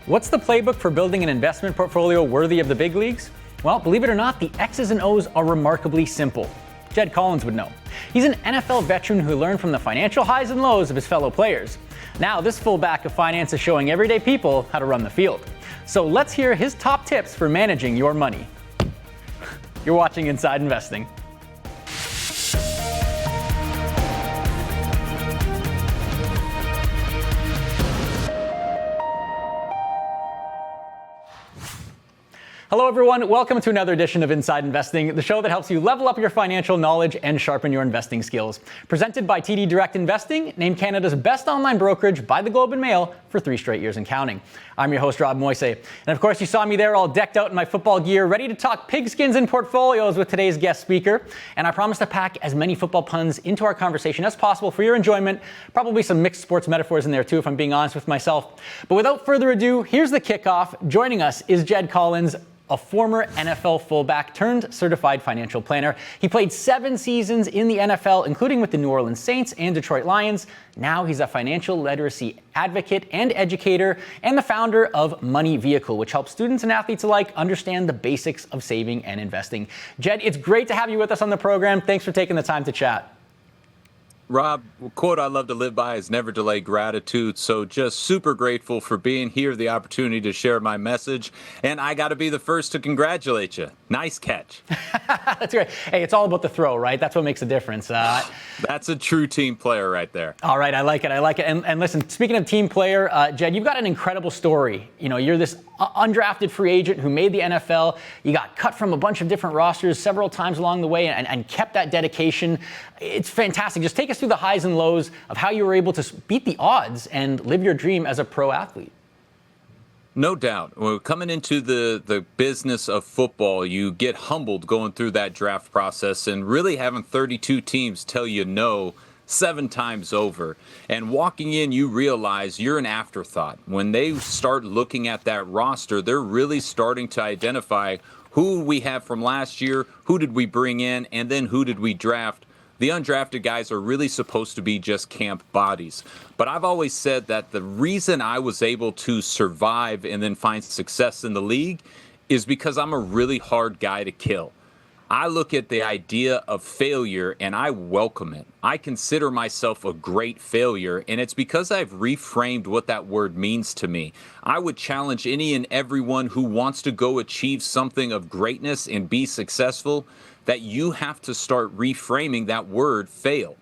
What's the playbook for building an investment portfolio worthy of the big leagues? Well, believe it or not, the X's and O's are remarkably simple. Jed Collins would know. He's an NFL veteran who learned from the financial highs and lows of his fellow players. Now, this fullback of finance is showing everyday people how to run the field. So let's hear his top tips for managing your money. You're watching Inside Investing. Hello everyone, welcome to another edition of Inside Investing, the show that helps you level up your financial knowledge and sharpen your investing skills. Presented by TD Direct Investing, named Canada's best online brokerage by the Globe and Mail for 3 straight years and counting. I'm your host, Rob Moise. And of course, you saw me there all decked out in my football gear, ready to talk pigskins and portfolios with today's guest speaker. And I promise to pack as many football puns into our conversation as possible for your enjoyment. Probably some mixed sports metaphors in there too, if I'm being honest with myself. But without further ado, here's the kickoff. Joining us is Jed Collins, a former NFL fullback turned certified financial planner. He played 7 seasons in the NFL, including with the New Orleans Saints and Detroit Lions. Now he's a financial literacy advocate and educator and the founder of Money Vehicle, which helps students and athletes alike understand the basics of saving and investing. Jed, it's great to have you with us on the program. Thanks for taking the time to chat. Rob, a quote I love to live by is never delay gratitude. So just super grateful for being here, the opportunity to share my message. And I got to be the first to congratulate you. Nice catch. That's great. Hey, it's all about the throw, right? That's what makes a difference. That's a true team player right there. All right, I like it. And listen, speaking of team player, Jed, you've got an incredible story. You know, you're this undrafted free agent who made the NFL. You got cut from a bunch of different rosters several times along the way and kept that dedication. It's fantastic. Just take us through the highs and lows of how you were able to beat the odds and live your dream as a pro athlete. No doubt. Well, coming into the business of football, you get humbled going through that draft process and really having 32 teams tell you no 7 times over. And walking in, you realize you're an afterthought. When they start looking at that roster, they're really starting to identify who we have from last year, who did we bring in, and then who did we draft. The undrafted guys are really supposed to be just camp bodies. But I've always said that the reason I was able to survive and then find success in the league is because I'm a really hard guy to kill. I look at the idea of failure and I welcome it. I consider myself a great failure, and it's because I've reframed what that word means to me. I would challenge any and everyone who wants to go achieve something of greatness and be successful that you have to start reframing that word fail.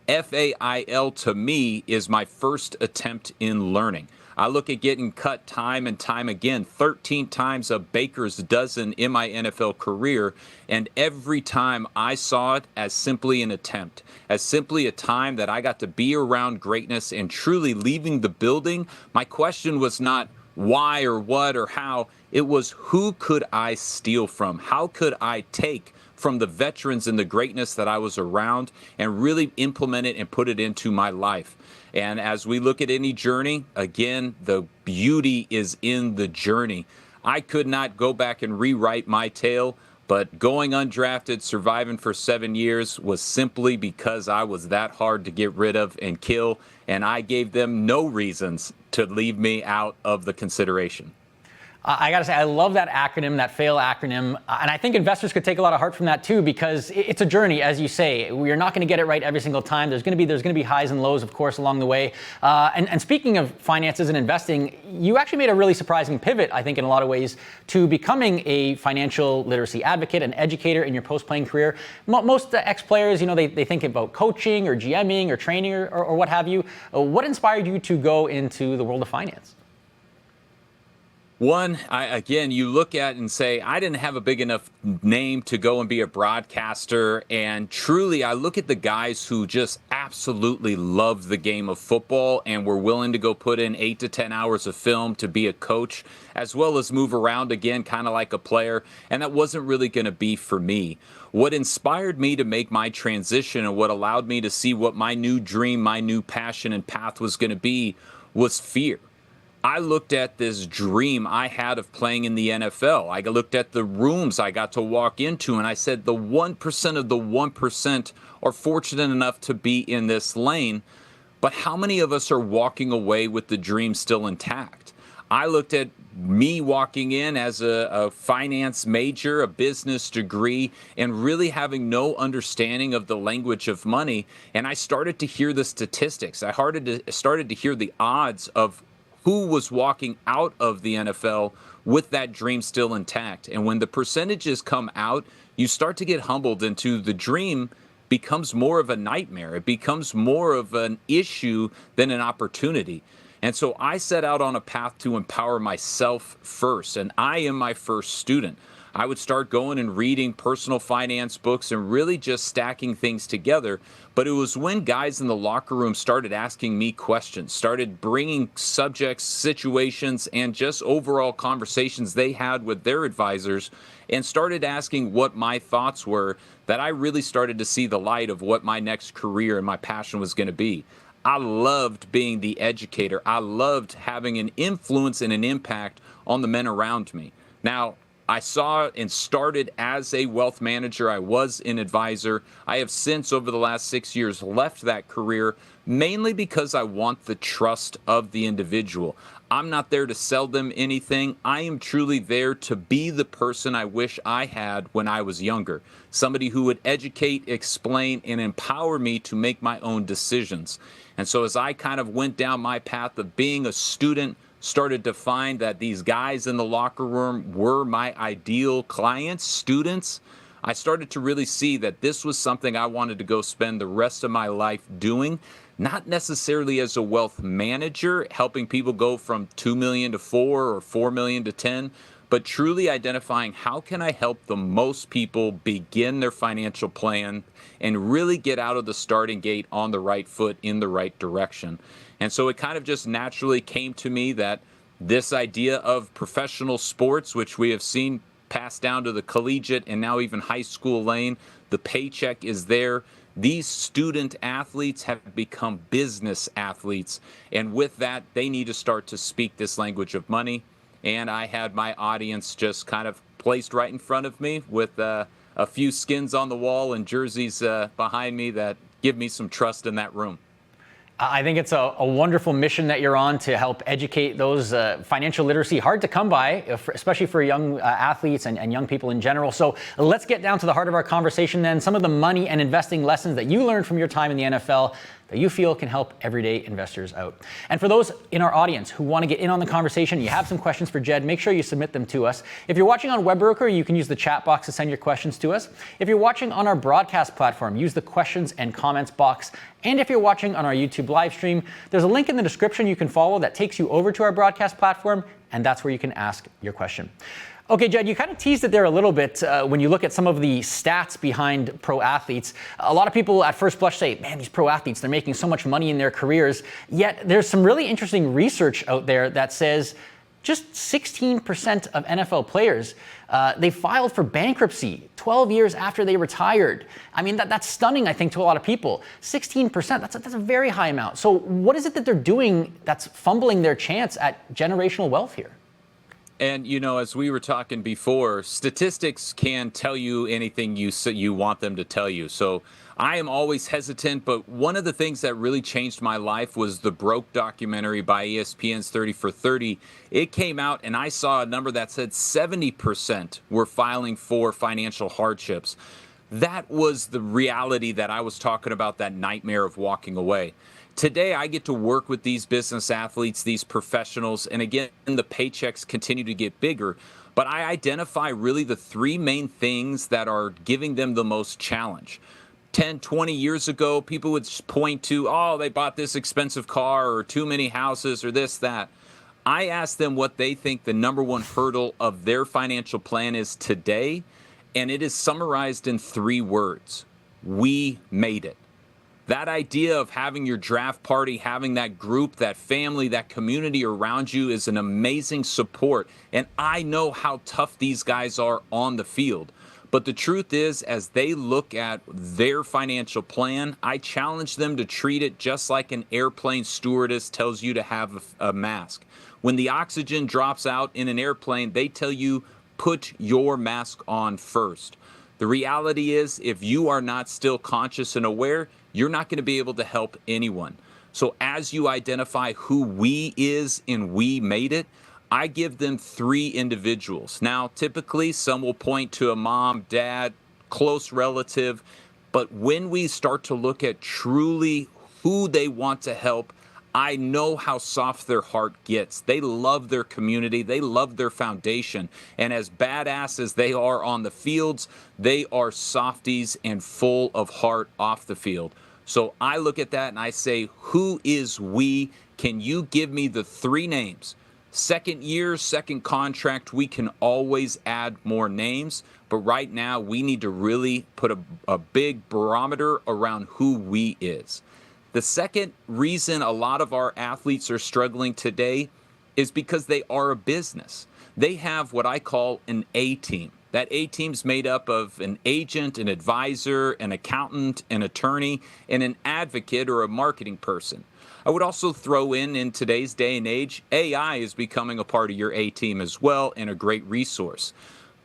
F-A-I-L to me is my first attempt in learning. I look at getting cut time and time again, 13 times a baker's dozen in my NFL career, and every time I saw it as simply an attempt, as simply a time that I got to be around greatness and truly leaving the building. My question was not why or what or how, it was who could I steal from? How could I take from the veterans and the greatness that I was around and really implement it and put it into my life? And as we look at any journey, again, the beauty is in the journey. I could not go back and rewrite my tale, but going undrafted, surviving for 7 years was simply because I was that hard to get rid of and kill, and I gave them no reasons to leave me out of the consideration. I got to say, I love that acronym, that FAIL acronym. And I think investors could take a lot of heart from that too, because it's a journey, as you say. We're not going to get it right every single time. There's going to be highs and lows, of course, along the way. And speaking of finances and investing, you actually made a really surprising pivot, I think, in a lot of ways, to becoming a financial literacy advocate and educator in your post-playing career. Most ex-players, they think about coaching or GMing or training or what have you. What inspired you to go into the world of finance? One, you look at and say, I didn't have a big enough name to go and be a broadcaster. And truly, I look at the guys who just absolutely love the game of football and were willing to go put in 8 to 10 hours of film to be a coach, as well as move around again, kind of like a player. And that wasn't really going to be for me. What inspired me to make my transition and what allowed me to see what my new dream, my new passion and path was going to be was fear. I looked at this dream I had of playing in the NFL. I looked at the rooms I got to walk into, and I said the 1% of the 1% are fortunate enough to be in this lane, but how many of us are walking away with the dream still intact? I looked at me walking in as a finance major, a business degree, and really having no understanding of the language of money. And I started to hear the statistics. I started to hear the odds of who was walking out of the NFL with that dream still intact. And when the percentages come out, you start to get humbled into the dream becomes more of a nightmare. It becomes more of an issue than an opportunity. And so I set out on a path to empower myself first, and I am my first student. I would start going and reading personal finance books and really just stacking things together. But it was when guys in the locker room started asking me questions, started bringing subjects, situations, and just overall conversations they had with their advisors, and started asking what my thoughts were, that I really started to see the light of what my next career and my passion was going to be. I loved being the educator. I loved having an influence and an impact on the men around me. Now, I saw and started as a wealth manager. I was an advisor. I have since, over the last 6 years, left that career mainly because I want the trust of the individual. I'm not there to sell them anything. I am truly there to be the person I wish I had when I was younger. Somebody who would educate, explain, and empower me to make my own decisions. And so as I kind of went down my path of being a student, started to find that these guys in the locker room were my ideal clients, students, I started to really see that this was something I wanted to go spend the rest of my life doing, not necessarily as a wealth manager, helping people go from 2 million to 4 or 4 million to 10, but truly identifying how can I help the most people begin their financial plan and really get out of the starting gate on the right foot in the right direction. And so it kind of just naturally came to me that this idea of professional sports, which we have seen passed down to the collegiate and now even high school lane, the paycheck is there. These student athletes have become business athletes. And with that, they need to start to speak this language of money. And I had my audience just kind of placed right in front of me with a few skins on the wall and jerseys behind me that give me some trust in that room. I think it's a wonderful mission that you're on to help educate those financial literacy, hard to come by, especially for young athletes and young people in general. So let's get down to the heart of our conversation then. Some of the money and investing lessons that you learned from your time in the NFL that you feel can help everyday investors out. And for those in our audience who want to get in on the conversation, you have some questions for Jed, make sure you submit them to us. If you're watching on Webroker, you can use the chat box to send your questions to us. If you're watching on our broadcast platform, use the questions and comments box. And if you're watching on our YouTube live stream, there's a link in the description you can follow that takes you over to our broadcast platform, and that's where you can ask your question. Okay, Jed, you kind of teased it there a little bit when you look at some of the stats behind pro athletes. A lot of people at first blush say, man, these pro athletes, they're making so much money in their careers. Yet there's some really interesting research out there that says just 16% of NFL players, they filed for bankruptcy 12 years after they retired. I mean, that's stunning, I think, to a lot of people. 16%, that's a very high amount. So what is it that they're doing that's fumbling their chance at generational wealth here? And, you know, as we were talking before, statistics can tell you anything you want them to tell you. So I am always hesitant, but one of the things that really changed my life was the Broke documentary by ESPN's 30 for 30. It came out and I saw a number that said 70% were filing for financial hardships. That was the reality that I was talking about, that nightmare of walking away. Today, I get to work with these business athletes, these professionals, and again, the paychecks continue to get bigger. But I identify really the three main things that are giving them the most challenge. 10, 20 years ago, people would point to, oh, they bought this expensive car or too many houses or this, that. I ask them what they think the number one hurdle of their financial plan is today, and it is summarized in 3 words. We made it. That idea of having your draft party, having that group, that family, that community around you is an amazing support. And I know how tough these guys are on the field. But the truth is, as they look at their financial plan, I challenge them to treat it just like an airplane stewardess tells you to have a mask. When the oxygen drops out in an airplane, they tell you, put your mask on first. The reality is, if you are not still conscious and aware, you're not going to be able to help anyone. So as you identify who we is and we made it, I give them 3 individuals. Now, typically, some will point to a mom, dad, close relative, but when we start to look at truly who they want to help, I know how soft their heart gets. They love their community. They love their foundation. And as badass as they are on the fields, they are softies and full of heart off the field. So I look at that and I say, who is we? Can you give me the 3 names? Second year, second contract, we can always add more names. But right now, we need to really put a big barometer around who we is. The second reason a lot of our athletes are struggling today is because they are a business. They have what I call an A team. That A team's made up of an agent, an advisor, an accountant, an attorney, and an advocate or a marketing person. I would also throw in today's day and age, AI is becoming a part of your A team as well and a great resource.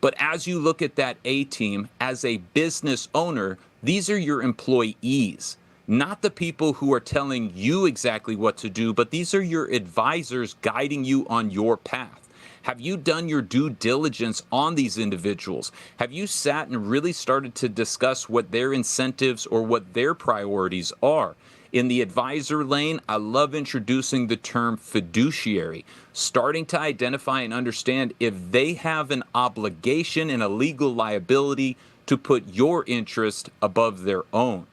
But as you look at that A team, as a business owner, these are your employees. Not the people who are telling you exactly what to do, but these are your advisors guiding you on your path. Have you done your due diligence on these individuals? Have you sat and really started to discuss what their incentives or what their priorities are? In the advisor lane, I love introducing the term fiduciary, starting to identify and understand if they have an obligation and a legal liability to put your interest above their own.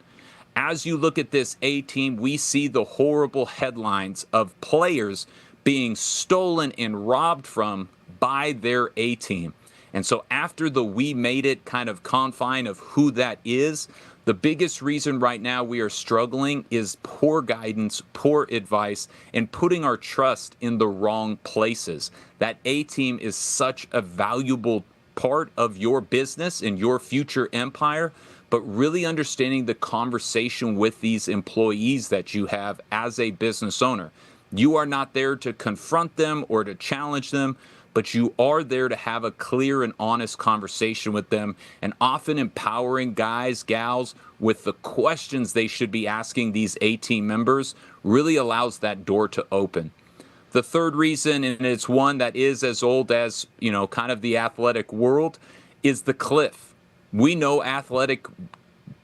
As you look at this A team, we see the horrible headlines of players being stolen and robbed from by their A team. And so after the we made it kind of confine of who that is, the biggest reason right now we are struggling is poor guidance, poor advice, and putting our trust in the wrong places. That A team is such a valuable part of your business and your future empire, but really understanding the conversation with these employees that you have as a business owner. You are not there to confront them or to challenge them, but you are there to have a clear and honest conversation with them, and often empowering guys, gals with the questions they should be asking these A team members really allows that door to open. The third reason, and it's one that is as old as, kind of the athletic world, is the cliff. We know athletic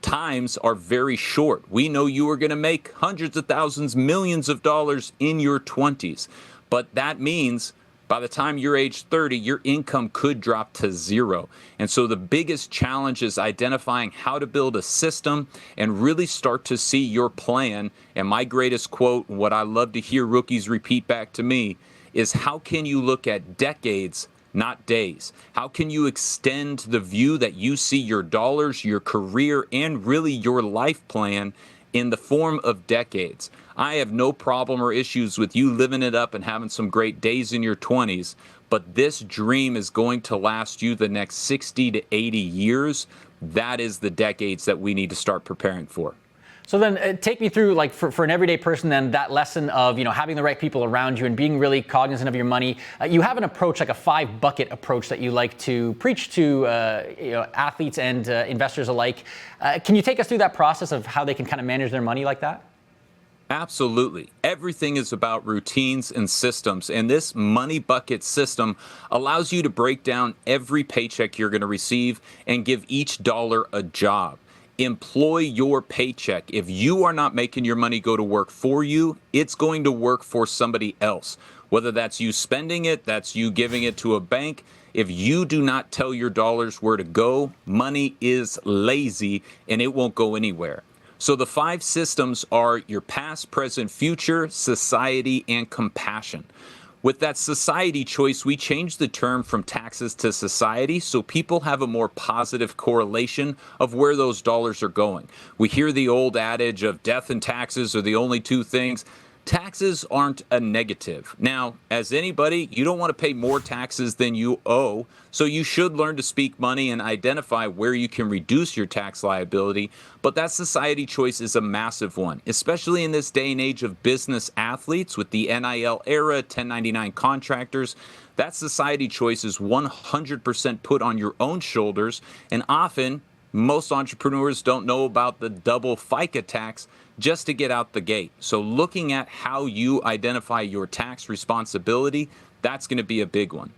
times are very short. We know you are going to make hundreds of thousands, millions of dollars in your 20s. But that means by the time you're age 30, your income could drop to 0. And so the biggest challenge is identifying how to build a system and really start to see your plan. And my greatest quote, what I love to hear rookies repeat back to me, is how can you look at decades, not days? How can you extend the view that you see your dollars, your career, and really your life plan in the form of decades? I have no problem or issues with you living it up and having some great days in your 20s, but this dream is going to last you the next 60 to 80 years. That is the decades that we need to start preparing for. So then take me through, like, for an everyday person, then that lesson of, having the right people around you and being really cognizant of your money. You have an approach, like a 5-bucket approach that you like to preach to athletes and investors alike. Can you take us through that process of how they can kind of manage their money like that? Absolutely. Everything is about routines and systems, and this money bucket system allows you to break down every paycheck you're going to receive and give each dollar a job. Employ your paycheck. If you are not making your money go to work for you, it's going to work for somebody else. Whether that's you spending it, that's you giving it to a bank. If you do not tell your dollars where to go, money is lazy and it won't go anywhere. So the 5 systems are your past, present, future, society, and compassion. With that society choice, we changed the term from taxes to society so people have a more positive correlation of where those dollars are going. We hear the old adage of death and taxes are the only 2 things. Taxes aren't a negative. Now, as anybody, you don't want to pay more taxes than you owe, so you should learn to speak money and identify where you can reduce your tax liability. But that society choice is a massive one, especially in this day and age of business athletes with the NIL era, 1099 contractors. That society choice is 100% put on your own shoulders, and often most entrepreneurs don't know about the double FICA tax just to get out the gate. So looking at how you identify your tax responsibility, That's going to be a big one.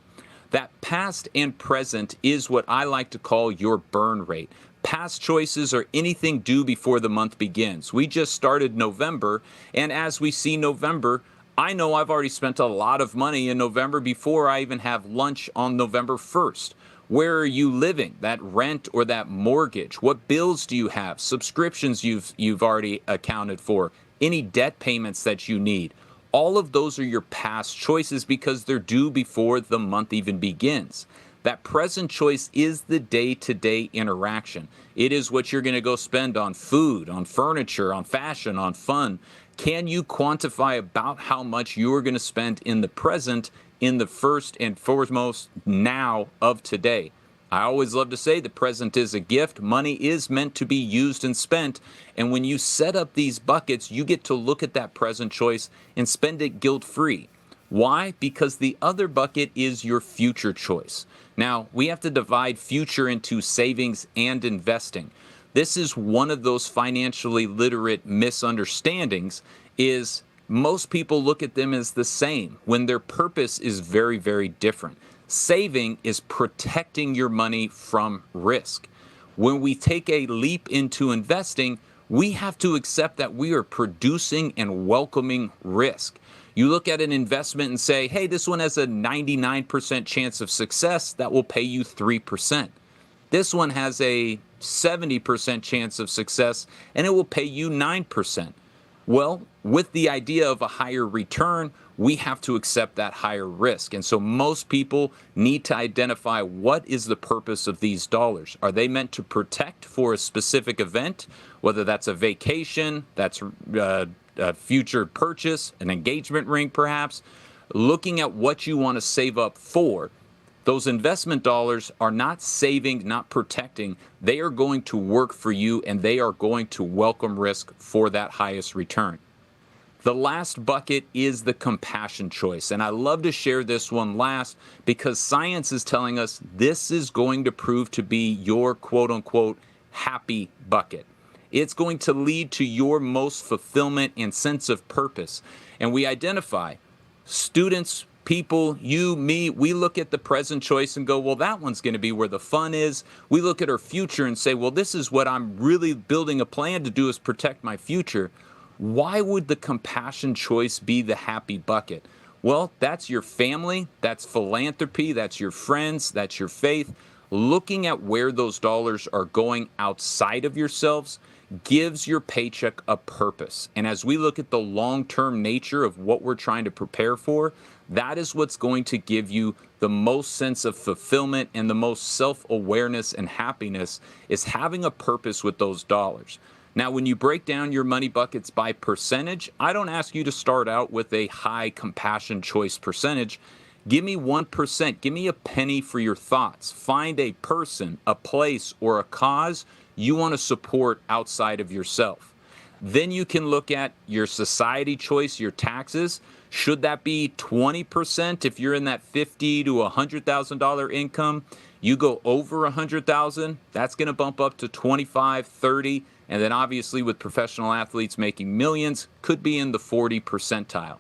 That past and present is what I like to call your burn rate. Past choices are anything due before the month begins. We just started November, and as we see November, I know I've already spent a lot of money in November before I even have lunch on November 1st. Where are you living? That rent or that mortgage? What bills do you have? Subscriptions you've already accounted for? Any debt payments that you need? All of those are your past choices because they're due before the month even begins. That present choice is the day-to-day interaction. It is what you're going to go spend on food, on furniture, on fashion, on fun. Can you quantify about how much you're going to spend in the present, in the first and foremost now of today? I always love to say the present is a gift. Money is meant to be used and spent. And when you set up these buckets, you get to look at that present choice and spend it guilt-free. Why? Because the other bucket is your future choice. Now, we have to divide future into savings and investing. This is one of those financially literate misunderstandings is most people look at them as the same when their purpose is very, very different. Saving is protecting your money from risk. When we take a leap into investing, we have to accept that we are producing and welcoming risk. You look at an investment and say, hey, this one has a 99% chance of success that will pay you 3%. This one has a 70% chance of success and it will pay you 9%. Well, with the idea of a higher return, we have to accept that higher risk. And so most people need to identify what is the purpose of these dollars. Are they meant to protect for a specific event, whether that's a vacation, that's a future purchase, an engagement ring perhaps? Looking at what you want to save up for. Those investment dollars are not saving, not protecting. They are going to work for you and they are going to welcome risk for that highest return. The last bucket is the compassion choice. And I love to share this one last because science is telling us this is going to prove to be your quote unquote happy bucket. It's going to lead to your most fulfillment and sense of purpose. And we identify students, people, you, me, we look at the present choice and go, well, that one's going to be where the fun is. We look at our future and say, well, this is what I'm really building a plan to do is protect my future. Why would the compassion choice be the happy bucket? Well, that's your family, that's philanthropy, that's your friends, that's your faith. Looking at where those dollars are going outside of yourselves gives your paycheck a purpose. And as we look at the long-term nature of what we're trying to prepare for, that is what's going to give you the most sense of fulfillment and the most self-awareness and happiness is having a purpose with those dollars. Now, when you break down your money buckets by percentage, I don't ask you to start out with a high compassion choice percentage. Give me 1%. Give me a penny for your thoughts. Find a person, a place, or a cause you want to support outside of yourself. Then you can look at your society choice, your taxes. Should that be 20% if you're in that $50,000 to $100,000 income? You go over $100,000, that's going to bump up to 25, 30, and then obviously with professional athletes making millions, could be in the 40 percentile.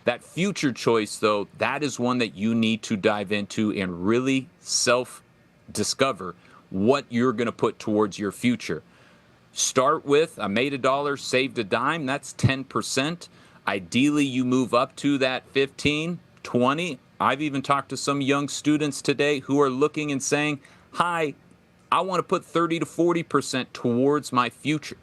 That future choice, though, that is one that you need to dive into and really self-discover what you're going to put towards your future. Start with, I made $1, saved a dime, that's 10%. Ideally, you move up to that 15, 20. I've even talked to some young students today who are looking and saying, hi, I want to put 30 to 40% towards my future.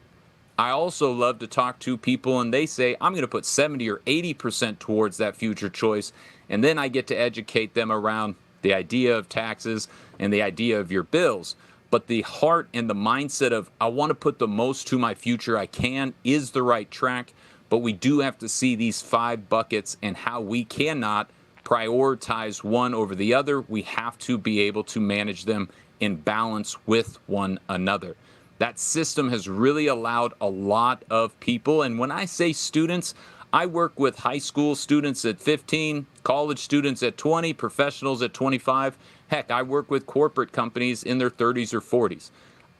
I also love to talk to people and they say, I'm going to put 70 or 80% towards that future choice. And then I get to educate them around the idea of taxes and the idea of your bills. But the heart and the mindset of, I want to put the most to my future I can is the right track. But we do have to see these 5 buckets and how we cannot prioritize one over the other. We have to be able to manage them in balance with one another. That system has really allowed a lot of people, and when I say students, I work with high school students at 15, college students at 20, professionals at 25. Heck, I work with corporate companies in their 30s or 40s.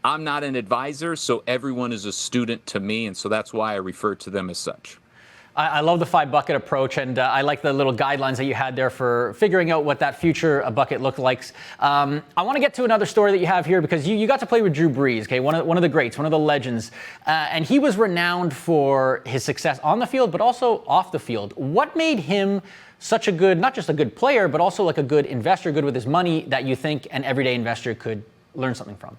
I'm not an advisor, so everyone is a student to me, and so that's why I refer to them as such. I love the 5-bucket approach, and I like the little guidelines that you had there for figuring out what that future bucket looked like. I want to get to another story that you have here, because you got to play with Drew Brees, okay, one of the greats, one of the legends, and he was renowned for his success on the field, but also off the field. What made him such a good, not just a good player, but also like a good investor, good with his money, that you think an everyday investor could learn something from?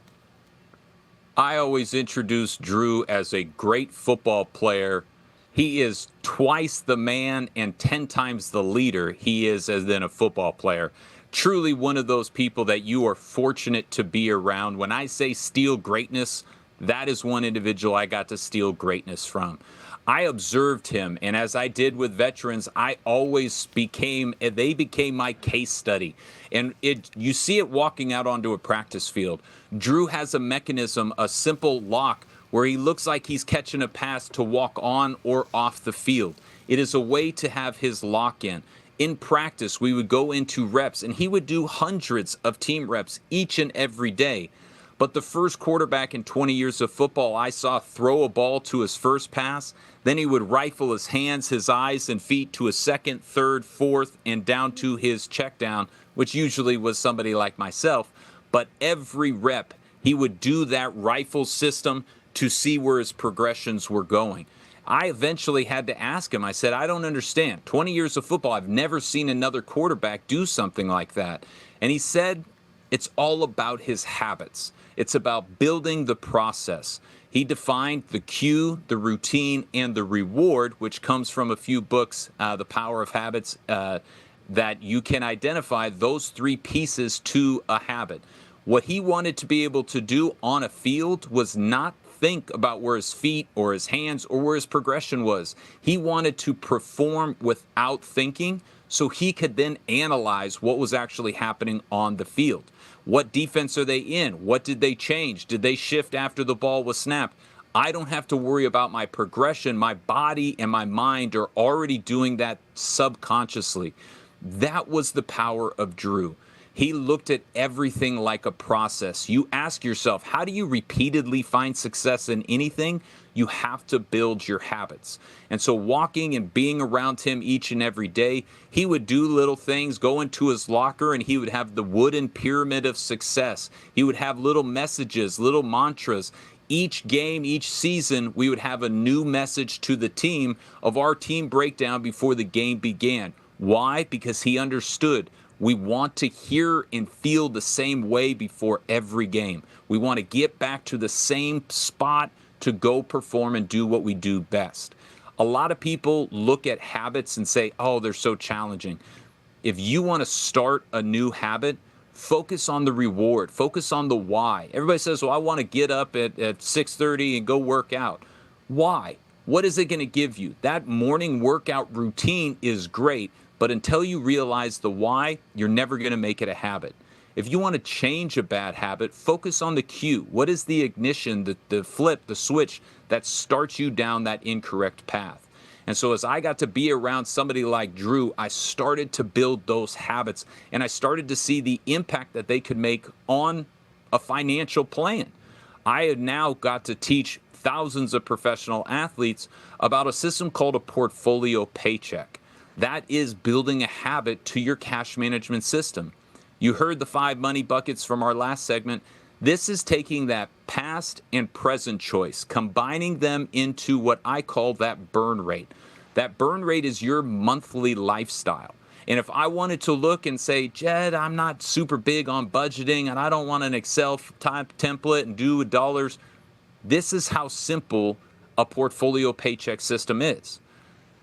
I always introduce Drew as a great football player. He is twice the man and 10 times the leader he is as then a football player. Truly one of those people that you are fortunate to be around. When I say steal greatness, that is one individual I got to steal greatness from. I observed him, and as I did with veterans, I always became my case study. And you see it walking out onto a practice field. Drew has a mechanism, a simple lock, where he looks like he's catching a pass to walk on or off the field. It is a way to have his lock in. In practice, we would go into reps, and he would do hundreds of team reps each and every day. But the first quarterback in 20 years of football I saw throw a ball to his first pass, then he would rifle his hands, his eyes, and feet to a second, third, fourth, and down to his check down, which usually was somebody like myself. But every rep, he would do that rifle system to see where his progressions were going. I eventually had to ask him, I said, I don't understand. 20 years of football, I've never seen another quarterback do something like that. And he said, it's all about his habits. It's about building the process. He defined the cue, the routine, and the reward, which comes from a few books, The Power of Habits, that you can identify those 3 pieces to a habit. What he wanted to be able to do on a field was not think about where his feet or his hands or where his progression was. He wanted to perform without thinking, so he could then analyze what was actually happening on the field. What defense are they in? What did they change? Did they shift after the ball was snapped? I don't have to worry about my progression. My body and my mind are already doing that subconsciously. That was the power of Drew. He looked at everything like a process. You ask yourself, how do you repeatedly find success in anything? You have to build your habits. And so walking and being around him each and every day, he would do little things, go into his locker, and he would have the wooden pyramid of success. He would have little messages, little mantras. Each game, each season, we would have a new message to the team of our team breakdown before the game began. Why? Because he understood. We want to hear and feel the same way before every game. We want to get back to the same spot to go perform and do what we do best. A lot of people look at habits and say, oh, they're so challenging. If you want to start a new habit, focus on the reward. Focus on the why. Everybody says, well, I want to get up at 6:30 and go work out. Why? What is it going to give you? That morning workout routine is great, but until you realize the why, you're never going to make it a habit. If you want to change a bad habit, focus on the cue. What is the ignition, the flip, the switch that starts you down that incorrect path? And so as I got to be around somebody like Drew, I started to build those habits, and I started to see the impact that they could make on a financial plan. I have now got to teach thousands of professional athletes about a system called a portfolio paycheck. That is building a habit to your cash management system. You heard the 5 money buckets from our last segment. This is taking that past and present choice, combining them into what I call that burn rate. That burn rate is your monthly lifestyle. And if I wanted to look and say, Jed, I'm not super big on budgeting and I don't want an Excel type template and do dollars, this is how simple a portfolio paycheck system is.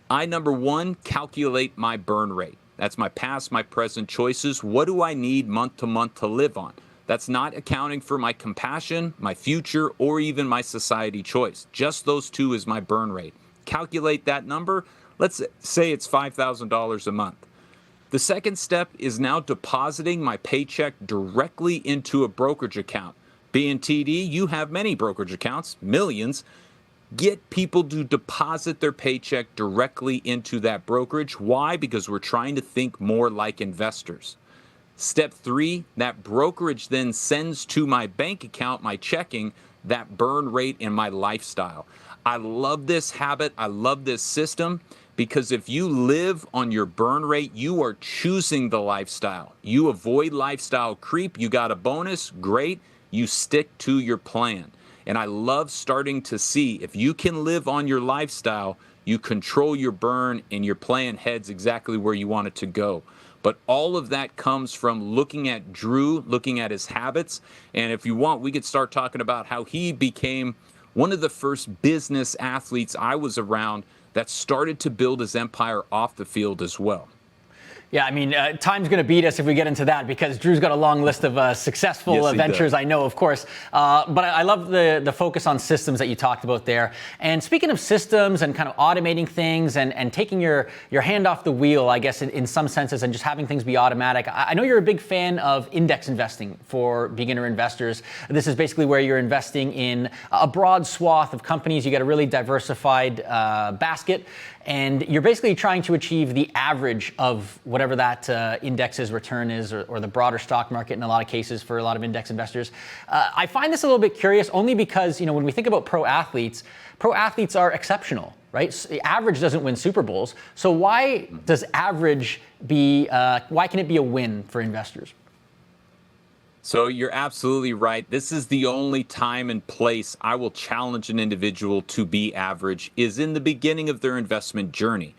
I, number one, calculate my burn rate. That's my past, my present choices. What do I need month to month to live on? That's not accounting for my compassion, my future, or even my society choice. Just those two is my burn rate. Calculate that number. Let's say it's $5,000 a month. The second step is now depositing my paycheck directly into a brokerage account. Being TD, you have many brokerage accounts, millions. Get people to deposit their paycheck directly into that brokerage. Why? Because we're trying to think more like investors. Step 3, that brokerage then sends to my bank account, my checking, that burn rate and my lifestyle. I love this habit. I love this system because if you live on your burn rate, you are choosing the lifestyle. You avoid lifestyle creep. You got a bonus, great. You stick to your plan. And I love starting to see if you can live on your lifestyle, you control your burn and your plan heads exactly where you want it to go. But all of that comes from looking at Drew, looking at his habits. And if you want, we could start talking about how he became one of the first business athletes I was around that started to build his empire off the field as well. Yeah, I mean, time's going to beat us if we get into that, because Drew's got a long list of successful ventures, I know, of course. But I love the focus on systems that you talked about there. And speaking of systems and kind of automating things and taking your hand off the wheel, I guess, in some senses, and just having things be automatic, I know you're a big fan of index investing for beginner investors. This is basically where you're investing in a broad swath of companies. You get a really diversified basket, and you're basically trying to achieve the average of whatever that index's return is, or the broader stock market in a lot of cases for a lot of index investors. I find this a little bit curious only because, when we think about pro athletes are exceptional, right? So the average doesn't win Super Bowls. So why does average why can it be a win for investors? So you're absolutely right. This is the only time and place I will challenge an individual to be average, is in the beginning of their investment journey.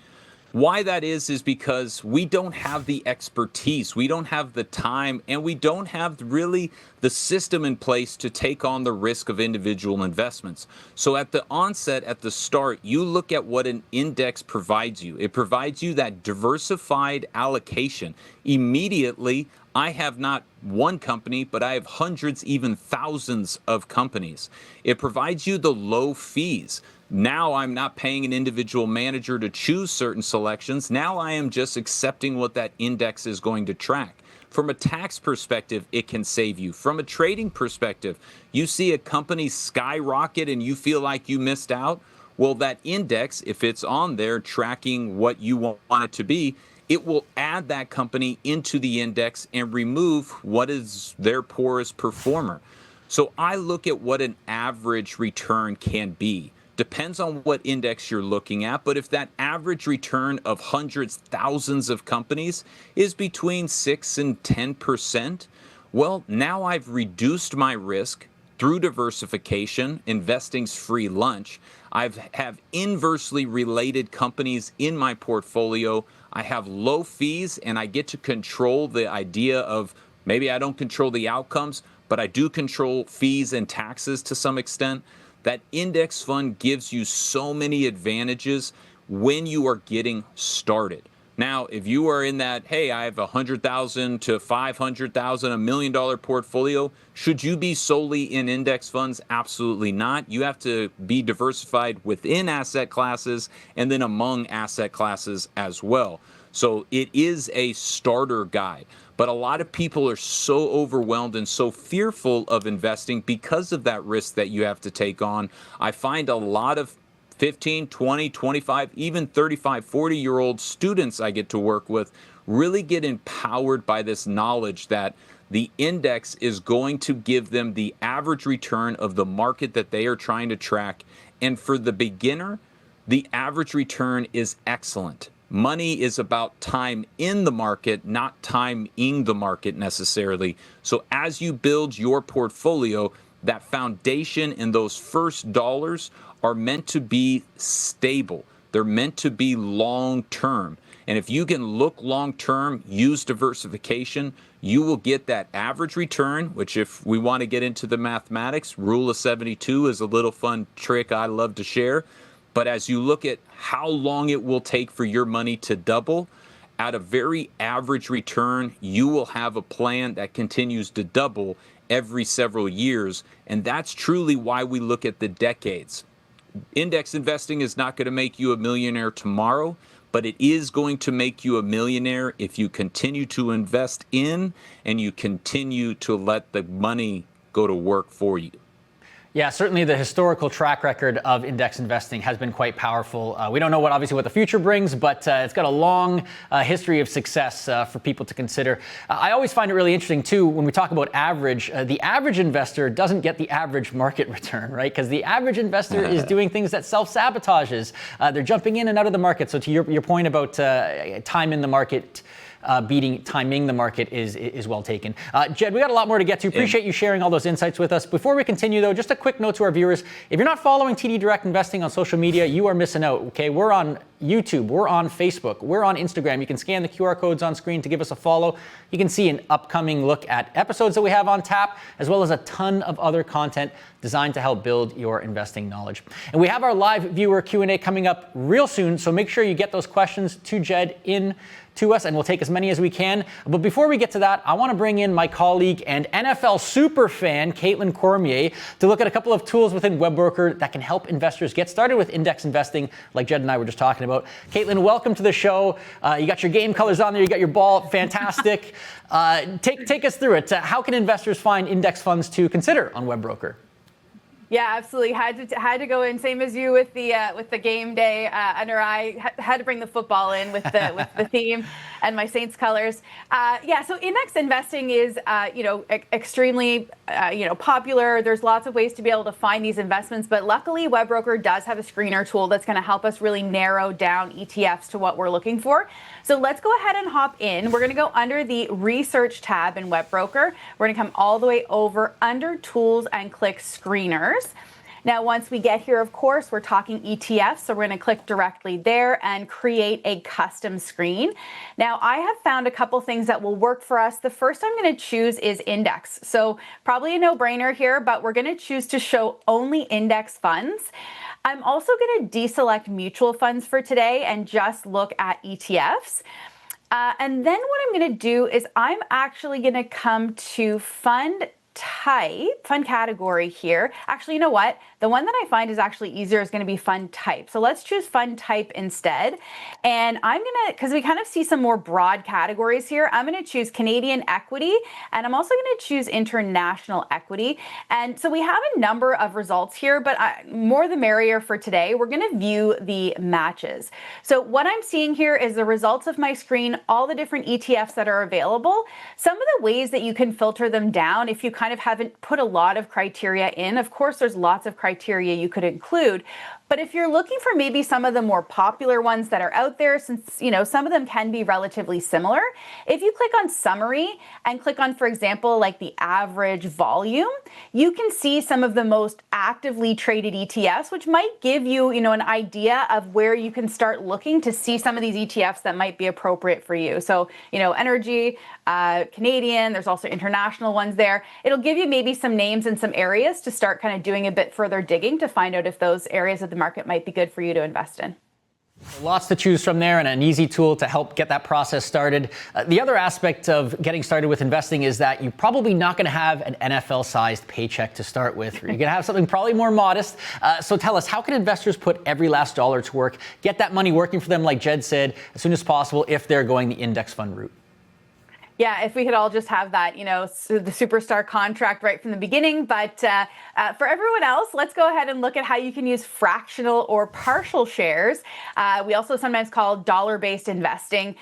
Why that is because we don't have the expertise, we don't have the time, and we don't have really the system in place to take on the risk of individual investments. So at the onset, at the start, you look at what an index provides you. It provides you that diversified allocation. Immediately, I have not one company, but I have hundreds, even thousands of companies. It provides you the low fees. Now I'm not paying an individual manager to choose certain selections. Now I am just accepting what that index is going to track. From a tax perspective, it can save you. From a trading perspective, you see a company skyrocket and you feel like you missed out. Well, that index, if it's on there tracking what you want it to be, it will add that company into the index and remove what is their poorest performer. So I look at what an average return can be. Depends on what index you're looking at, but if that average return of hundreds, thousands of companies is between 6 and 10%, well, now I've reduced my risk through diversification. Investing's free lunch. I have inversely related companies in my portfolio. I have low fees, and I get to control the idea of, maybe I don't control the outcomes, but I do control fees and taxes to some extent. That index fund gives you so many advantages when you are getting started. Now, if you are in that, hey, I have $100,000 to $500,000, $1 million portfolio, should you be solely in index funds? Absolutely not. You have to be diversified within asset classes and then among asset classes as well. So it is a starter guide. But a lot of people are so overwhelmed and so fearful of investing because of that risk that you have to take on. I find a lot of 15, 20, 25, even 35, 40-year-old students I get to work with really get empowered by this knowledge that the index is going to give them the average return of the market that they are trying to track. And for the beginner, the average return is excellent. Money is about time in the market, not timing the market necessarily. So as you build your portfolio, that foundation and those first dollars are meant to be stable. They're meant to be long term. And if you can look long term, use diversification, you will get that average return, which, if we want to get into the mathematics, rule of 72 is a little fun trick I love to share. But as you look at how long it will take for your money to double, at a very average return, you will have a plan that continues to double every several years. And that's truly why we look at the decades. Index investing is not going to make you a millionaire tomorrow, but it is going to make you a millionaire if you continue to invest in and you continue to let the money go to work for you. Yeah, certainly the historical track record of index investing has been quite powerful. We don't know obviously what the future brings, but it's got a long history of success for people to consider. I always find it really interesting too when we talk about average. The average investor doesn't get the average market return, right? Because the average investor is doing things that self-sabotages. They're jumping in and out of the market. So to your point about time in the market. Timing the market is well taken. Jed, we got a lot more to get to. Appreciate you sharing all those insights with us. Before we continue, though, just a quick note to our viewers. If you're not following TD Direct Investing on social media, you are missing out, okay? We're on YouTube, we're on Facebook, we're on Instagram. You can scan the QR codes on screen to give us a follow. You can see an upcoming look at episodes that we have on tap, as well as a ton of other content designed to help build your investing knowledge. And we have our live viewer Q&A coming up real soon, so make sure you get those questions to Jed in to us, and we'll take as many as we can. But before we get to that, I want to bring in my colleague and NFL super fan, Caitlin Cormier, to look at a couple of tools within Webbroker that can help investors get started with index investing, like Jed and I were just talking about. Caitlin, welcome to the show. You got your game colors on there. You got your ball. Fantastic. Take us through it. How can investors find index funds to consider on Webbroker? Yeah, absolutely. Had to go in, same as you with the game day under eye. Had to bring the football in with the theme and my Saints colors. So index investing is extremely popular. There's lots of ways to be able to find these investments, but luckily Webbroker does have a screener tool that's going to help us really narrow down ETFs to what we're looking for. So let's go ahead and hop in. We're going to go under the research tab in Webbroker. We're going to come all the way over under tools and click screeners. Now, once we get here, of course, we're talking ETFs, so we're going to click directly there and create a custom screen. Now, I have found a couple things that will work for us. The first I'm going to choose is index. So probably a no-brainer here, but we're going to choose to show only index funds. I'm also going to deselect mutual funds for today and just look at ETFs. And then what I'm going to do is I'm actually going to come to fund category here. Actually, you know what? The one that I find is actually easier is going to be fund type. So let's choose fund type instead. And I'm going to, because we kind of see some more broad categories here, I'm going to choose Canadian equity, and I'm also going to choose international equity. And so we have a number of results here, but more the merrier for today. We're going to view the matches. So what I'm seeing here is the results of my screen, all the different ETFs that are available. Some of the ways that you can filter them down if you kind of haven't put a lot of criteria in. Of course, there's lots of criteria you could include, but if you're looking for maybe some of the more popular ones that are out there, since some of them can be relatively similar, if you click on summary and click on, for example, like the average volume, you can see some of the most actively traded ETFs, which might give you, an idea of where you can start looking to see some of these ETFs that might be appropriate for you. So, energy, Canadian, there's also international ones there. It'll give you maybe some names and some areas to start kind of doing a bit further digging to find out if those areas of the market might be good for you to invest in. Lots to choose from there and an easy tool to help get that process started. The other aspect of getting started with investing is that you're probably not going to have an NFL-sized paycheck to start with. You're going to have something probably more modest. So tell us, how can investors put every last dollar to work, get that money working for them, like Jed said, as soon as possible if they're going the index fund route? Yeah, if we could all just have that, the superstar contract right from the beginning. But for everyone else, let's go ahead and look at how you can use fractional or partial shares. We also sometimes call dollar-based investing.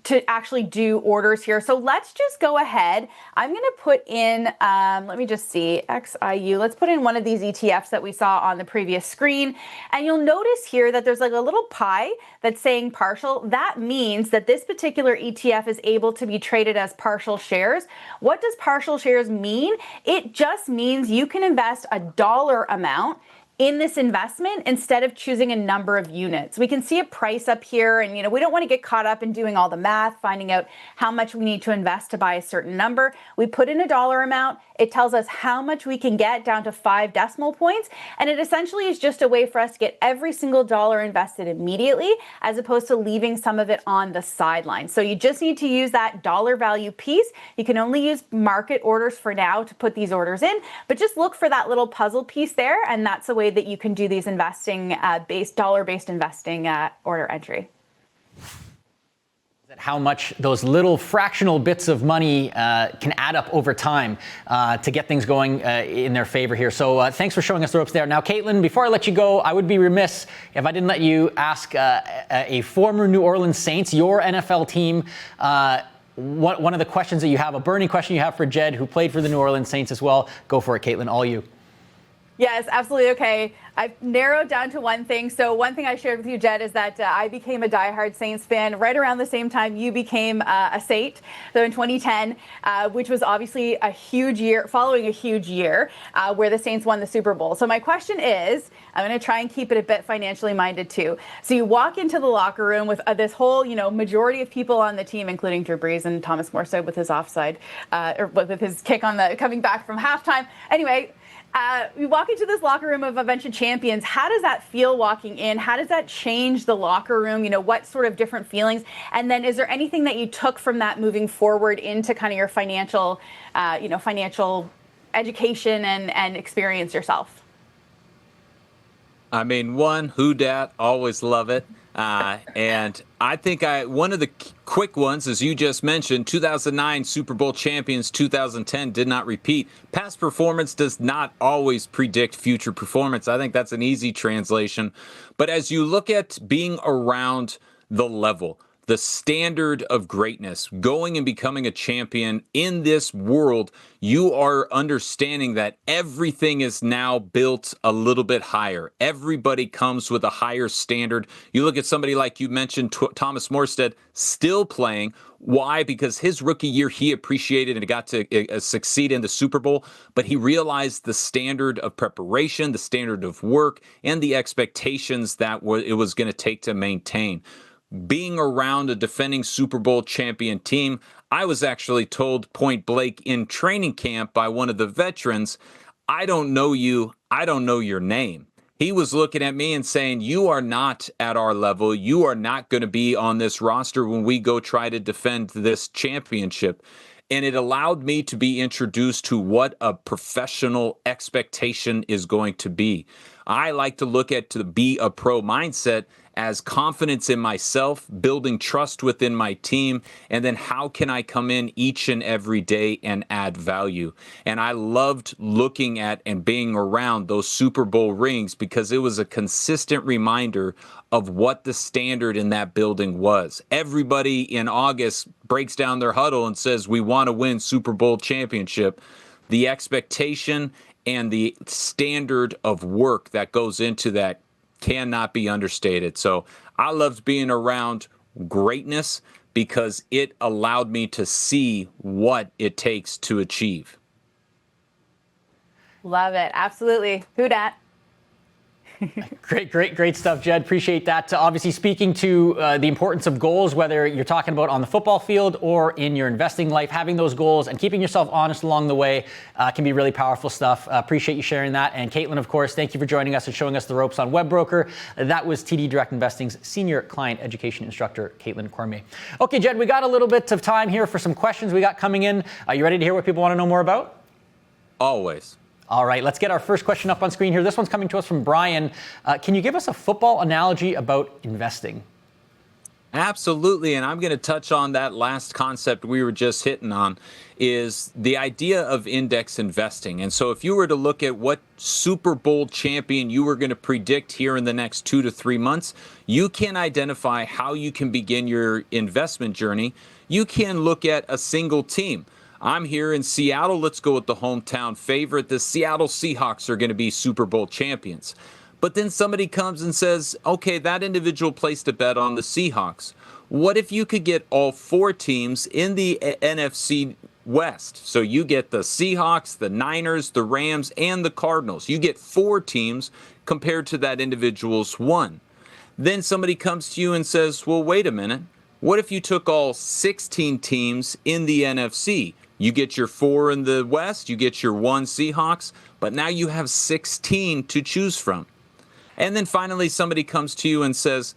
To actually do orders here. So let's just go ahead. I'm going to put in, let me just see, XIU. Let's put in one of these ETFs that we saw on the previous screen. And you'll notice here that there's like a little pie that's saying partial. That means that this particular ETF is able to be traded as partial shares. What does partial shares mean? It just means you can invest a dollar amount in this investment instead of choosing a number of units. We can see a price up here, and we don't want to get caught up in doing all the math, finding out how much we need to invest to buy a certain number. We put in a dollar amount. It tells us how much we can get down to 5 decimal points, and it essentially is just a way for us to get every single dollar invested immediately, as opposed to leaving some of it on the sideline. So you just need to use that dollar value piece. You can only use market orders for now to put these orders in, but just look for that little puzzle piece there, and that's a way that you can do these investing dollar-based investing order entry. How much those little fractional bits of money can add up over time to get things going in their favor here. So thanks for showing us the ropes there. Now, Caitlin, before I let you go, I would be remiss if I didn't let you ask a former New Orleans Saints, your NFL team, one of the questions that you have, a burning question you have for Jed, who played for the New Orleans Saints as well. Go for it, Caitlin, all you. Yes, absolutely. Okay. I've narrowed down to one thing. So one thing I shared with you, Jed, is that I became a diehard Saints fan right around the same time you became a Saint, so in 2010, which was obviously a huge year, following a huge year where the Saints won the Super Bowl. So my question is, I'm going to try and keep it a bit financially minded too. So you walk into the locker room with this whole, majority of people on the team, including Drew Brees and Thomas Morstead with his offside, or with his kick on the coming back from halftime. Anyway, we walk into this locker room of a bunch of champions. How does that feel walking in? How does that change the locker room? What sort of different feelings? And then is there anything that you took from that moving forward into kind of your financial education and experience yourself? I mean, who dat, always love it. And I think one of the quick ones, as you just mentioned, 2009 Super Bowl champions, 2010 did not repeat. Past performance does not always predict future performance. I think that's an easy translation. But as you look at being around the level, the standard of greatness, going and becoming a champion in this world, you are understanding that everything is now built a little bit higher. Everybody comes with a higher standard. You look at somebody like you mentioned, Thomas Morstead, still playing. Why? Because his rookie year, he appreciated and got to succeed in the Super Bowl, but he realized the standard of preparation, the standard of work, and the expectations that it was going to take to maintain. Being around a defending Super Bowl champion team, I was actually told point blank in training camp by one of the veterans, I don't know you, I don't know your name. He was looking at me and saying, you are not at our level. You are not going to be on this roster when we go try to defend this championship. And it allowed me to be introduced to what a professional expectation is going to be. I like to look at to be a pro mindset as confidence in myself, building trust within my team, and then how can I come in each and every day and add value? And I loved looking at and being around those Super Bowl rings because it was a consistent reminder of what the standard in that building was. Everybody in August breaks down their huddle and says, we want to win Super Bowl championship. The expectation and the standard of work that goes into that cannot be understated. So I loved being around greatness because it allowed me to see what it takes to achieve. Love it. Absolutely. Who dat? Great stuff, Jed. Appreciate that. Obviously, speaking to the importance of goals, whether you're talking about on the football field or in your investing life, having those goals and keeping yourself honest along the way can be really powerful stuff. Appreciate you sharing that. And Caitlin, of course, thank you for joining us and showing us the ropes on WebBroker. That was TD Direct Investing's Senior Client Education Instructor, Caitlin Cormier. Okay, Jed, we got a little bit of time here for some questions we got coming in. Are you ready to hear what people want to know more about? Always. All right, let's get our first question up on screen here. This one's coming to us from Brian. Can you give us a football analogy about investing? Absolutely, and I'm going to touch on that last concept we were just hitting on, is the idea of index investing. And so if you were to look at what Super Bowl champion you were going to predict here in the next 2 to 3 months, you can identify how you can begin your investment journey. You can look at a single team. I'm here in Seattle. Let's go with the hometown favorite. The Seattle Seahawks are going to be Super Bowl champions. But then somebody comes and says, okay, that individual placed a bet on the Seahawks. What if you could get all 4 teams in the NFC West? So you get the Seahawks, the Niners, the Rams, and the Cardinals. You get 4 teams compared to that individual's 1. Then somebody comes to you and says, well, wait a minute. What if you took all 16 teams in the NFC? You get your 4 in the West, you get your 1 Seahawks, but now you have 16 to choose from. And then finally somebody comes to you and says,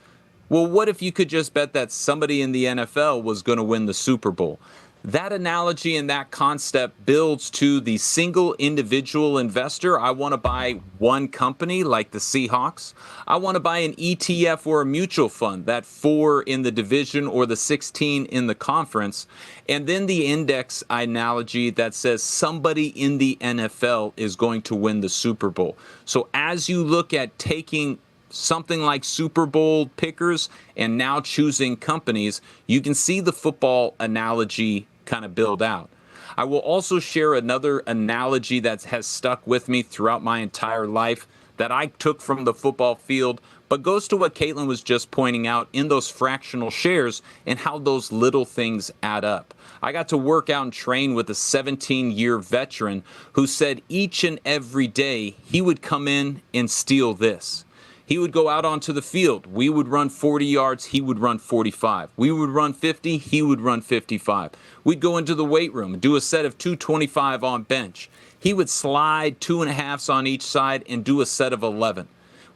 well, what if you could just bet that somebody in the NFL was going to win the Super Bowl? That analogy and that concept builds to the single individual investor. I want to buy one company like the Seahawks. I want to buy an ETF or a mutual fund, that 4 in the division or the 16 in the conference. And then the index analogy that says somebody in the NFL is going to win the Super Bowl. So as you look at taking something like Super Bowl pickers and now choosing companies, you can see the football analogy kind of build out. I will also share another analogy that has stuck with me throughout my entire life that I took from the football field, but goes to what Caitlin was just pointing out in those fractional shares and how those little things add up. I got to work out and train with a 17-year veteran who said each and every day he would come in and steal this. He would go out onto the field. We would run 40 yards. He would run 45. We would run 50. He would run 55. We'd go into the weight room and do a set of 225 on bench. He would slide 2.5s on each side and do a set of 11.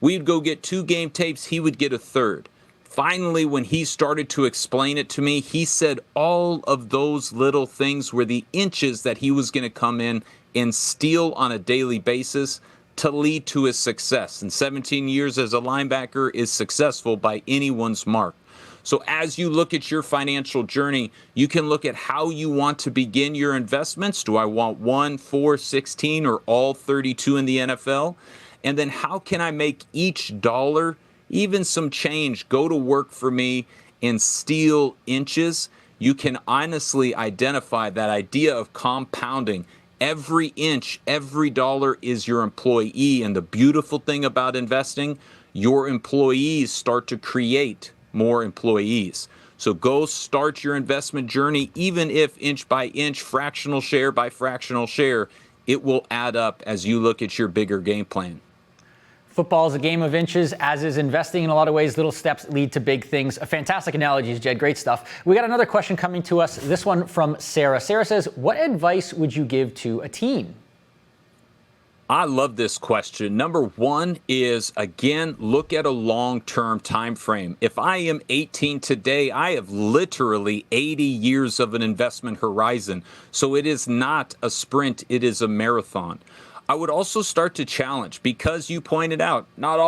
We'd go get 2 game tapes. He would get a third. Finally, when he started to explain it to me, he said all of those little things were the inches that he was going to come in and steal on a daily basis to lead to his success. And 17 years as a linebacker is successful by anyone's mark. So as you look at your financial journey, you can look at how you want to begin your investments. Do I want 1, 4, 16, or all 32 in the NFL? And then how can I make each dollar, even some change, go to work for me and steal inches? You can honestly identify that idea of compounding. Every inch, every dollar is your employee. And the beautiful thing about investing, your employees start to create more employees. So go start your investment journey, even if inch by inch, fractional share by fractional share, it will add up as you look at your bigger game plan. Football is a game of inches, as is investing in a lot of ways. Little steps lead to big things. Fantastic analogies, Jed. Great stuff. We got another question coming to us. This one from Sarah. Sarah says, what advice would you give to a teen? I love this question. Number one is, again, look at a long-term time frame. If I am 18 today, I have literally 80 years of an investment horizon. So it is not a sprint, it is a marathon. I would also start to challenge, because you pointed out, not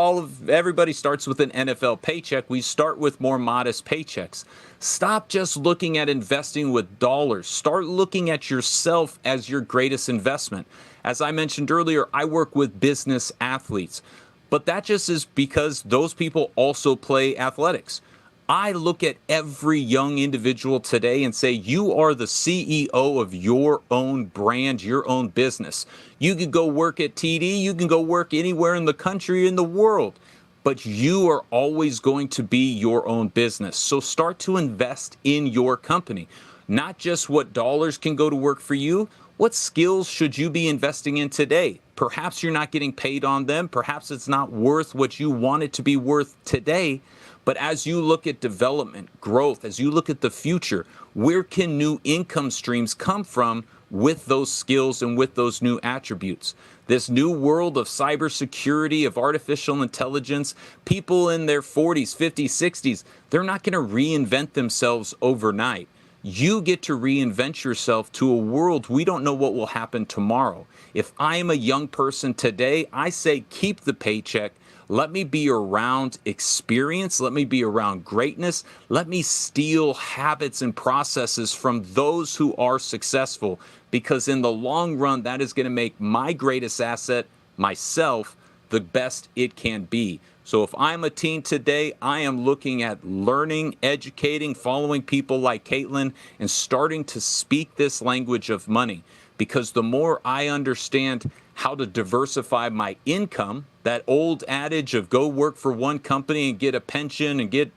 everybody starts with an NFL paycheck. We start with more modest paychecks. Stop just looking at investing with dollars. Start looking at yourself as your greatest investment. As I mentioned earlier, I work with business athletes, but that just is because those people also play athletics. I look at every young individual today and say, you are the CEO of your own brand, your own business. You could go work at TD, you can go work anywhere in the country, in the world, but you are always going to be your own business. So start to invest in your company, not just what dollars can go to work for you. What skills should you be investing in today? Perhaps you're not getting paid on them. Perhaps it's not worth what you want it to be worth today. But as you look at development, growth, as you look at the future, where can new income streams come from with those skills and with those new attributes? This new world of cybersecurity, of artificial intelligence, people in their 40s, 50s, 60s, they're not going to reinvent themselves overnight. You get to reinvent yourself to a world we don't know what will happen tomorrow. If I am a young person today, I say keep the paycheck. Let me be around experience. Let me be around greatness. Let me steal habits and processes from those who are successful, because in the long run, that is going to make my greatest asset, myself, the best it can be. So if I'm a teen today, I am looking at learning, educating, following people like Caitlin, and starting to speak this language of money. Because the more I understand how to diversify my income, that old adage of go work for one company and get a pension and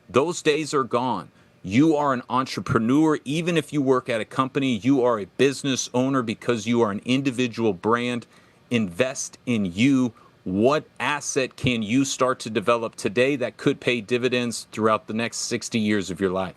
those days are gone. You are an entrepreneur. Even if you work at a company, you are a business owner because you are an individual brand. Invest in you. What asset can you start to develop today that could pay dividends throughout the next 60 years of your life?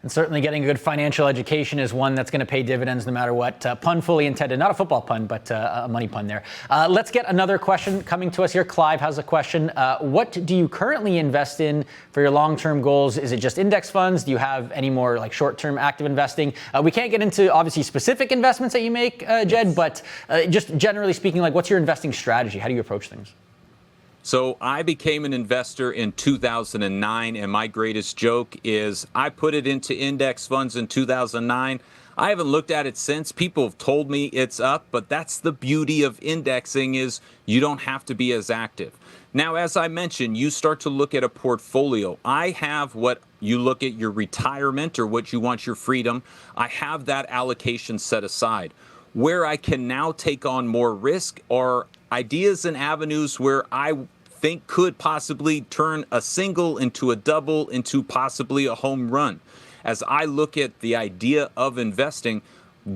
And certainly getting a good financial education is one that's going to pay dividends no matter what. Pun fully intended. Not a football pun, but a money pun there. Let's get another question coming to us here. Clive has a question. What do you currently invest in for your long-term goals? Is it just index funds? Do you have any more like short-term active investing? We can't get into obviously specific investments that you make, Jed, but just generally speaking, like what's your investing strategy? How do you approach things? So I became an investor in 2009, and my greatest joke is I put it into index funds in 2009. I haven't looked at it since. People have told me it's up, but that's the beauty of indexing is you don't have to be as active. Now, as I mentioned, you start to look at a portfolio. I have what you look at your retirement or what you want your freedom. I have that allocation set aside. Where I can now take on more risk are ideas and avenues where I think could possibly turn a single into a double into possibly a home run. As I look at the idea of investing,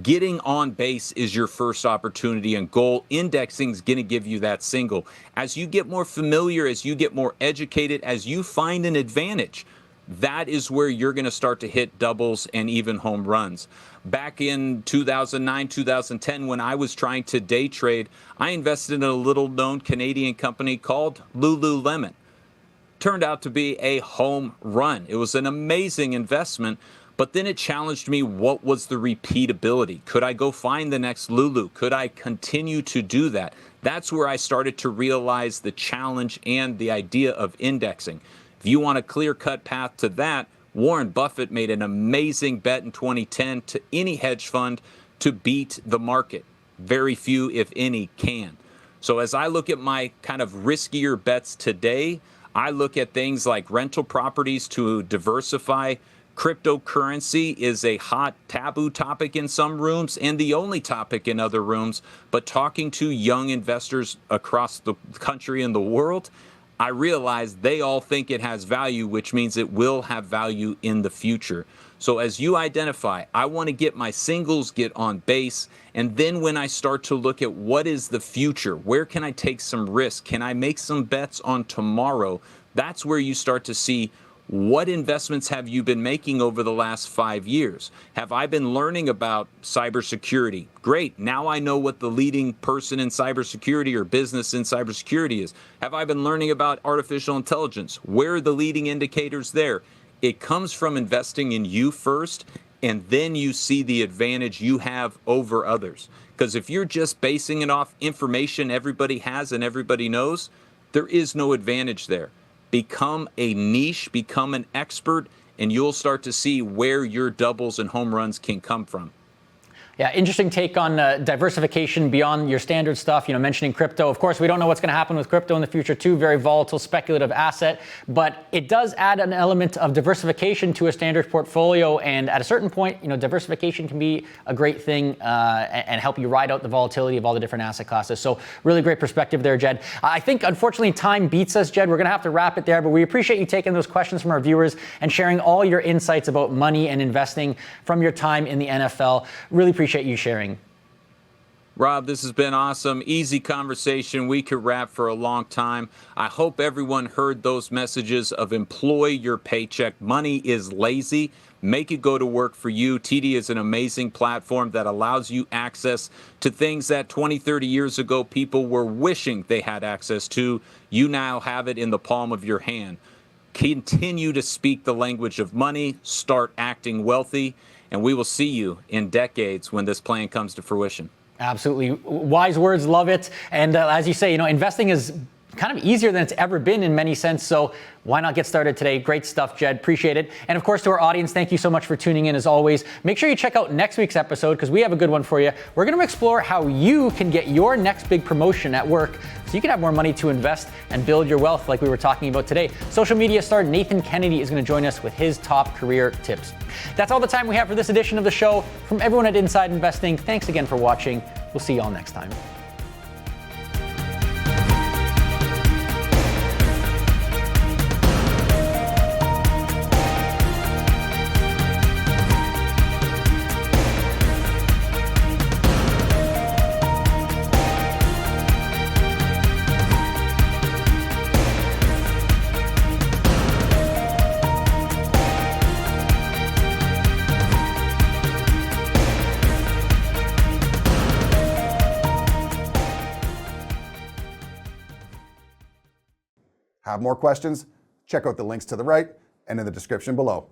getting on base is your first opportunity and goal. Indexing is going to give you that single. As you get more familiar, as you get more educated, as you find an advantage, that is where you're going to start to hit doubles and even home runs. Back in 2009, 2010, when I was trying to day trade, I invested in a little-known Canadian company called Lululemon. Turned out to be a home run. It was an amazing investment, but then it challenged me, what was the repeatability? Could I go find the next Lulu? Could I continue to do that? That's where I started to realize the challenge and the idea of indexing. If you want a clear-cut path to that, Warren Buffett made an amazing bet in 2010 to any hedge fund to beat the market. Very few, if any, can. So as I look at my kind of riskier bets today, I look at things like rental properties to diversify. Cryptocurrency is a hot taboo topic in some rooms and the only topic in other rooms. But talking to young investors across the country and the world, I realize they all think it has value, which means it will have value in the future. So as you identify, I want to get my singles, get on base, and then when I start to look at what is the future, where can I take some risk? Can I make some bets on tomorrow? That's where you start to see what investments have you been making over the last 5 years? Have I been learning about cybersecurity? Great. Now I know what the leading person in cybersecurity or business in cybersecurity is. Have I been learning about artificial intelligence? Where are the leading indicators there? It comes from investing in you first, and then you see the advantage you have over others. Because if you're just basing it off information everybody has and everybody knows, there is no advantage there. Become a niche, become an expert, and you'll start to see where your doubles and home runs can come from. Yeah, interesting take on diversification beyond your standard stuff. Mentioning crypto. Of course, we don't know what's going to happen with crypto in the future too. Very volatile, speculative asset. But it does add an element of diversification to a standard portfolio. And at a certain point, diversification can be a great thing and help you ride out the volatility of all the different asset classes. So really great perspective there, Jed. I think, unfortunately, time beats us, Jed. We're going to have to wrap it there. But we appreciate you taking those questions from our viewers and sharing all your insights about money and investing from your time in the NFL. Really appreciate you sharing. Rob, this has been awesome. Easy conversation. We could wrap for a long time. I hope everyone heard those messages of employ your paycheck. Money is lazy. Make it go to work for you. TD is an amazing platform that allows you access to things that 20, 30 years ago people were wishing they had access to. You now have it in the palm of your hand. Continue to speak the language of money. Start acting wealthy. And we will see you in decades when this plan comes to fruition. Absolutely. Wise words. Love it. And as you say, investing is kind of easier than it's ever been in many sense. So why not get started today? Great stuff, Jed. Appreciate it. And of course, to our audience, thank you so much for tuning in as always. Make sure you check out next week's episode because we have a good one for you. We're going to explore how you can get your next big promotion at work so you can have more money to invest and build your wealth like we were talking about today. Social media star Nathan Kennedy is going to join us with his top career tips. That's all the time we have for this edition of the show. From everyone at Inside Investing, thanks again for watching. We'll see you all next time. Have more questions? Check out the links to the right and in the description below.